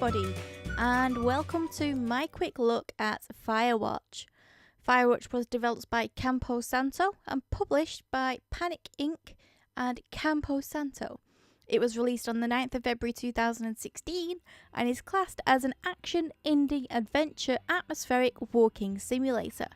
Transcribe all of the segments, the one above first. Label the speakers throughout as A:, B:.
A: everybody, and welcome to my quick look at Firewatch. Firewatch was developed by Campo Santo and published by Panic Inc. and Campo Santo. It was released on the 9th of February 2016 and is classed as an action, indie, adventure, atmospheric walking simulator.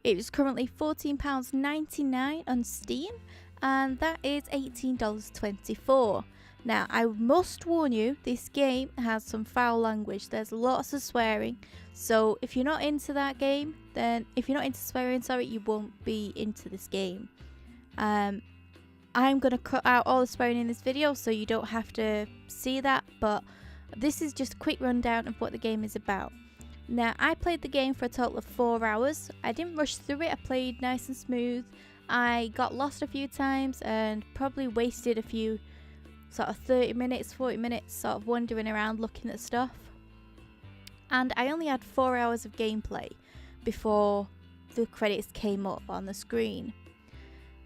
A: It is currently £14.99 on Steam, and that is $18.24. Now, I must warn you, this game has some foul language. There's lots of swearing, so if you're not into that game, then if you're not into swearing, you won't be into this game. I'm going to cut out all the swearing in this video so you don't have to see that, but this is just a quick rundown of what the game is about. Now, I played the game for a total of 4 hours. I didn't rush through it, I played nice and smooth. I got lost a few times and probably wasted a few sort of 30 minutes, 40 minutes sort of wandering around looking at stuff. And I only had 4 hours of gameplay before the credits came up on the screen.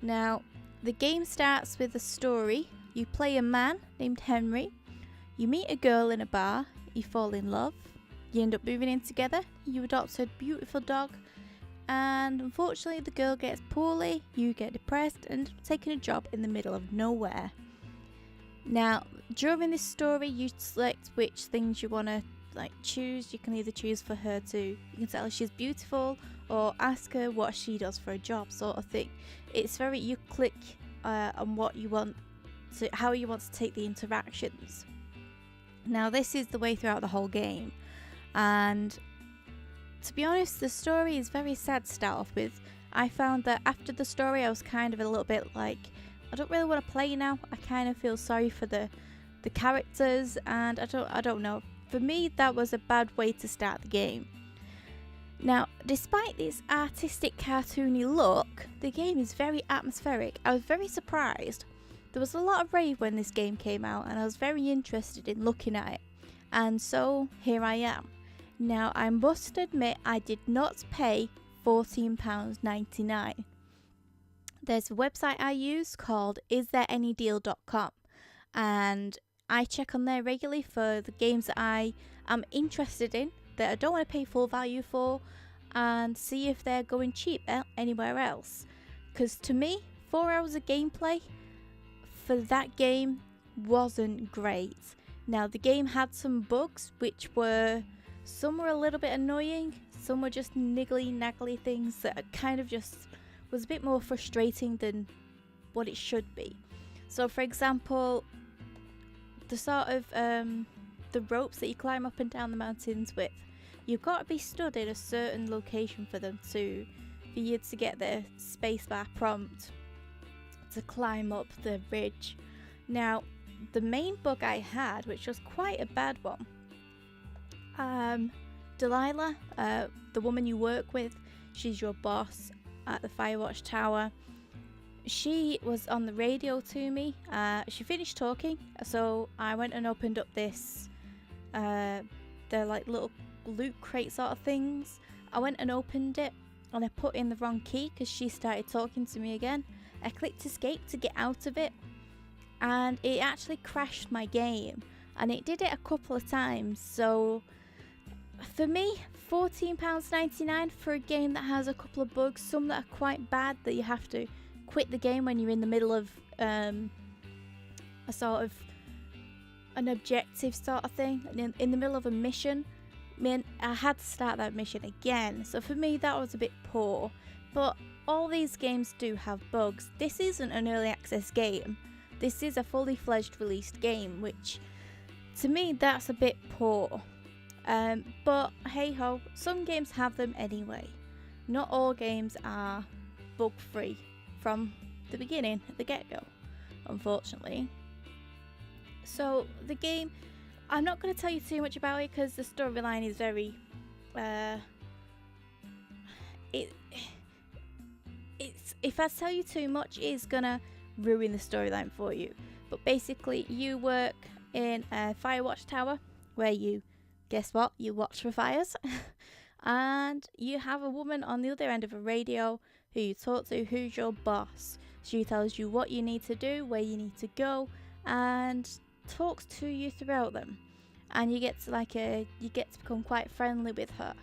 A: Now, the game starts with a story. You play a man named Henry. You meet a girl in a bar. You fall in love. You end up moving in together. You adopt a beautiful dog. And unfortunately, the girl gets poorly. You get depressed and taking a job in the middle of nowhere. Now, during this story, you select which things you want to choose. You can either choose for her to, you can tell her she's beautiful, or ask her what she does for a job, sort of thing. It's very, you click on what you want to, how you want to take the interactions. Now, this is the way throughout the whole game, and to be honest, the story is very sad to start off with. I found that after the story, I was kind of a little bit like, I don't really want to play now. I kind of feel sorry for the characters, and I don't know. For me, that was a bad way to start the game. Now, despite this artistic, cartoony look, the game is very atmospheric. I was very surprised. There was a lot of rave when this game came out, and I was very interested in looking at it. And so, here I am. Now, I must admit, I did not pay £14.99. There's a website I use called isthereanydeal.com, and I check on there regularly for the games that I am interested in that I don't want to pay full value for, and see if they're going cheap anywhere else. Because to me, 4 hours of gameplay for that game wasn't great. Now, the game had some bugs, which were, some were a little bit annoying, some were just niggly-naggly things that kind of just was a bit more frustrating than what it should be. So, for example, the sort of the ropes that you climb up and down the mountains with, you've got to be stood in a certain location for you to get the spacebar prompt to climb up the ridge. Now, the main bug I had, which was quite a bad one, Delilah, the woman you work with, she's your boss at the Firewatch tower. She was on the radio to me. She finished talking, so I went and opened up this they're like little loot crate sort of things. I went and opened it, and I put in the wrong key because she started talking to me again. I clicked escape to get out of it, and it actually crashed my game, and it did it a couple of times. So for me, £14.99 for a game that has a couple of bugs, some that are quite bad, that you have to quit the game when you're in the middle of a sort of an objective sort of thing, and in the middle of a mission. I mean, I had to start that mission again, so for me that was a bit poor. But all these games do have bugs. This isn't an early access game. This is a fully fledged released game, which to me that's a bit poor. But hey ho, some games have them anyway. Not all games are bug free from the beginning, at the get-go, unfortunately. So the game, I'm not going to tell you too much about it because the storyline is very if I tell you too much, it's gonna ruin the storyline for you. But basically, you work in a Firewatch tower where you, guess what, you watch for fires. And you have a woman on the other end of a radio who you talk to, who's your boss. She tells you what you need to do, where you need to go, and talks to you throughout them. and you get to become quite friendly with her.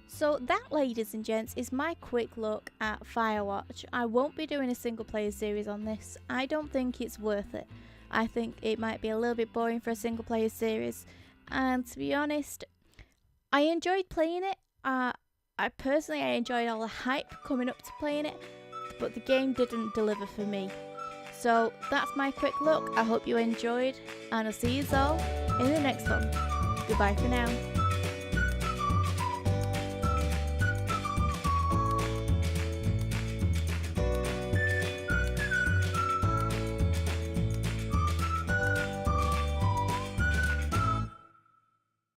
A: So that, ladies and gents, is my quick look at Firewatch. I won't be doing a single player series on this. I don't think it's worth it. I think it might be a little bit boring for a single player series, and to be honest, I enjoyed playing it. I enjoyed all the hype coming up to playing it, but the game didn't deliver for me. So that's my quick look. I hope you enjoyed, and I'll see you all in the next one. Goodbye for now.